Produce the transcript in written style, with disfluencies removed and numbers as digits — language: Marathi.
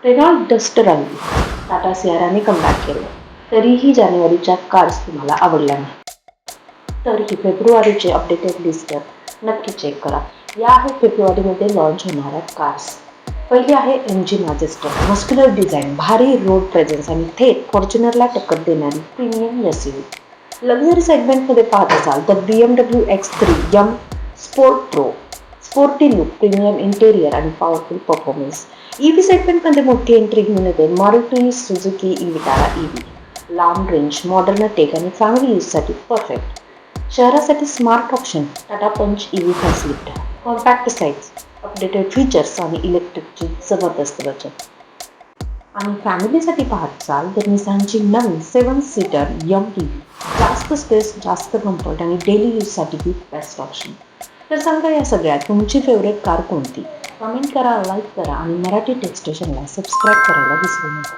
रेनॉल्ड डस्टर आली, टाटा सियाराने कमबॅक केलं, तरीही जानेवारीच्या कार्स तुम्हाला आवडल्या नाही. तर ही फेब्रुवारीचे अपडेटेड लिस्ट नक्की चेक करा. या आहेत फेब्रुवारीमध्ये लॉन्च होणाऱ्या कार्स. पहिली आहे MG मॅजेस्टर. मस्क्युलर डिझाईन, भारी रोड प्रेझेन्स आणि थेट फॉर्च्युनरला टक्कर देणारी प्रीमियम SUV. लक्झरी सेगमेंटमध्ये पाहत असाल तर BMW X3 M sport pro. Sporty look, premium interior आणि पॉवरफुल परफॉर्मन्स. EV सेगमेंटमध्ये मोठी एंट्री घेऊन येते मारुती सुझुकी इविटारा EV. लांब रेंज, मॉडर्न टेक आणि फॅमिली यूजसाठी परफेक्ट. शहरासाठी smart option Tata Punch EV facelift. Compact size, updated features आणि इलेक्ट्रिकची जबरदस्त बचत. आणि फॅमिलीसाठी पाहत असाल तर निसानची नवीन 7 सीटर MPV. जास्त स्पेस, जास्त कम्फर्ट आणि डेली यूजसाठी ही बेस्ट ऑप्शन. तर सांगा या सगळ्यात तुमची फेवरेट कार कोणती? कमेंट करा, लाईक करा आणि मराठी टेक स्टेशनला सबस्क्राईब करायला विसरू नका.